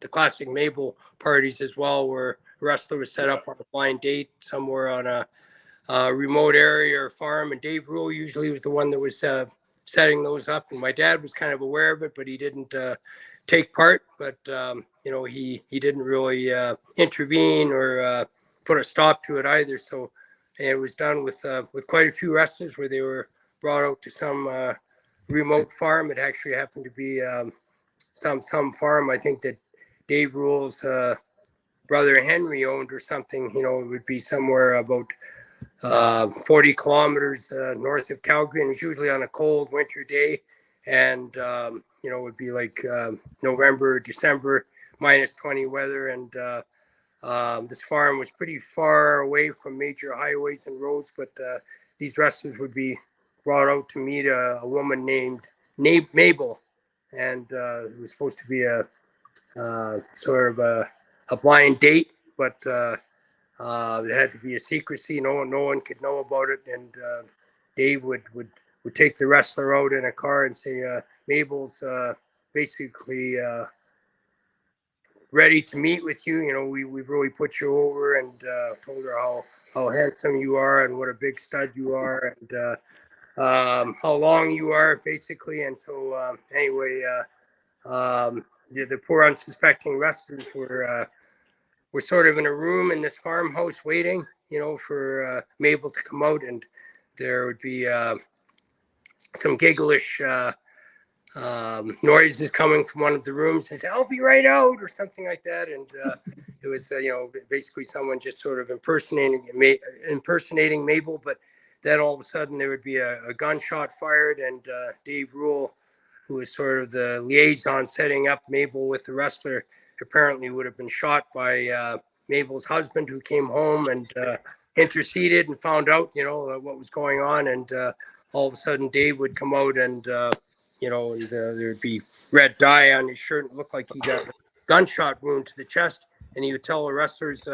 the classic Mabel parties as well, where a wrestler was set up on a blind date somewhere on a remote area or farm, and Dave Rule usually was the one that was setting those up. And my dad was kind of aware of it, but he didn't take part. But he didn't really intervene or put a stop to it either. So it was done with quite a few wrestlers where they were brought out to some remote farm. It actually happened to be some farm, I think, that Dave Rule's brother Henry owned or something. It would be somewhere about 40 kilometers north of Calgary, and it's usually on a cold winter day. And it would be like November, December, -20 weather. And this farm was pretty far away from major highways and roads, but these wrestlers would be brought out to meet a woman named Mabel. And it was supposed to be a sort of a blind date, but it had to be a secrecy. No one could know about it. And Dave would take the wrestler out in a car and say, Mabel's basically ready to meet with you. We've really put you over, and told her how handsome you are and what a big stud you are, and how long you are, basically. And so anyway, the poor unsuspecting wrestlers were sort of in a room in this farmhouse waiting, for Mabel to come out, and there would be some gigglish noises coming from one of the rooms, and say, "I'll be right out," or something like that. And it was, basically someone just sort of impersonating Mabel. But then all of a sudden there would be a gunshot fired, and Dave Rule, who was sort of the liaison setting up Mabel with the wrestler, apparently would have been shot by Mabel's husband, who came home and interceded and found out, what was going on. And all of a sudden Dave would come out, and there'd be red dye on his shirt. It looked like he got a gunshot wound to the chest, and he would tell the wrestlers,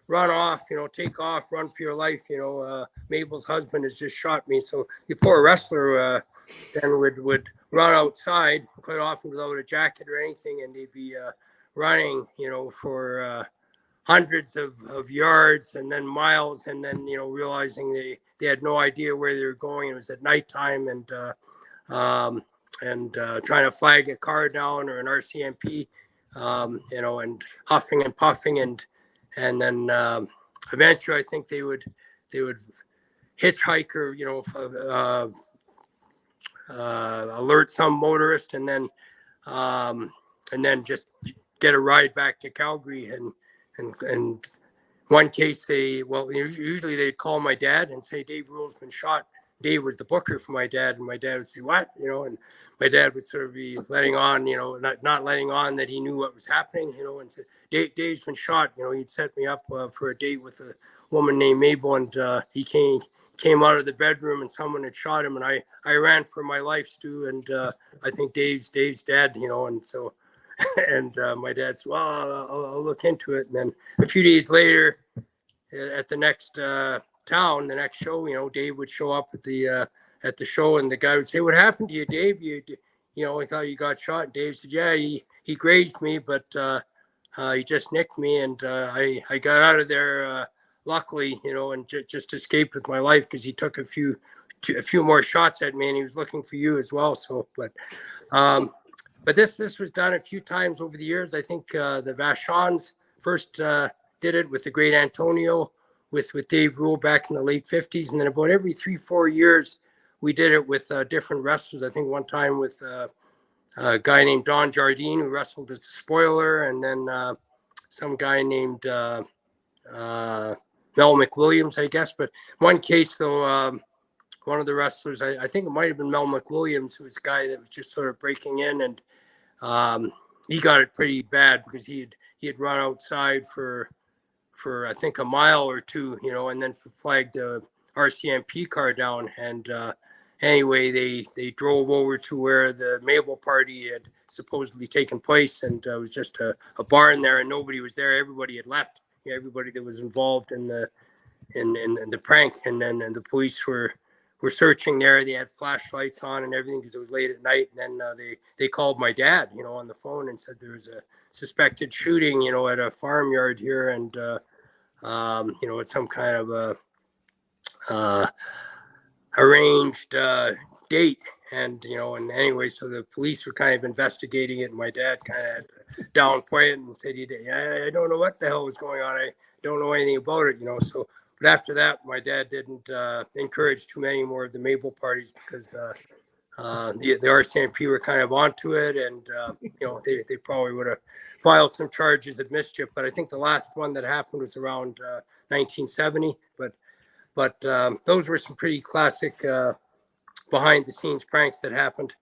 run off, take off, run for your life. Mabel's husband has just shot me. So the poor wrestler then would run outside, quite often without a jacket or anything, and they'd be running, for hundreds of yards and then miles, and then, realizing they had no idea where they were going. It was at nighttime, and trying to flag a car down or an RCMP, and huffing and puffing, and then eventually I think they would hitchhike or alert some motorist, and then just get a ride back to Calgary. And one case usually they'd call my dad and say, Dave Rule's been shot. Dave was the booker for my dad, and my dad would say, what? And my dad would sort of be letting on, not letting on that he knew what was happening, and said, Dave's been shot. He'd set me up for a date with a woman named Mabel, and he came out of the bedroom and someone had shot him, and I ran for my life, Stu, and I think Dave's dead, and so, and my dad said, well, I'll look into it. And then a few days later, at the next town, the next show, Dave would show up at the show, and the guy would say, what happened to you, Dave? I thought you got shot. And Dave said, yeah, he grazed me, but he just nicked me, and I got out of there luckily, and just escaped with my life, because he took a few more shots at me, and he was looking for you as well. So, but this was done a few times over the years. I think the Vachons first did it with the great Antonio, with Dave Rule back in the late 50s. And then about every 3-4 years, we did it with different wrestlers. I think one time with a guy named Don Jardine, who wrestled as the Spoiler, and then some guy named Mel McWilliams, I guess. But one case, though, one of the wrestlers, I think it might have been Mel McWilliams, who was a guy that was just sort of breaking in, and he got it pretty bad, because he had run outside for I think a mile or two, and then flagged a RCMP car down. And anyway, they drove over to where the Mabel party had supposedly taken place, and it was just a bar in there, and nobody was there. Everybody had left. Everybody that was involved in the prank, and then the police were were searching there. They had flashlights on and everything because it was late at night. And then they called my dad, on the phone and said there was a suspected shooting, at a farmyard here, and it's some kind of a arranged date. And anyway, so the police were kind of investigating it, and my dad kind of had to downplay it and said, I don't know what the hell was going on. I don't know anything about it, So, but after that, my dad didn't encourage too many more of the Mabel parties because the RCMP were kind of onto it, and they probably would have filed some charges of mischief. But I think the last one that happened was around 1970. But those were some pretty classic behind the scenes pranks that happened.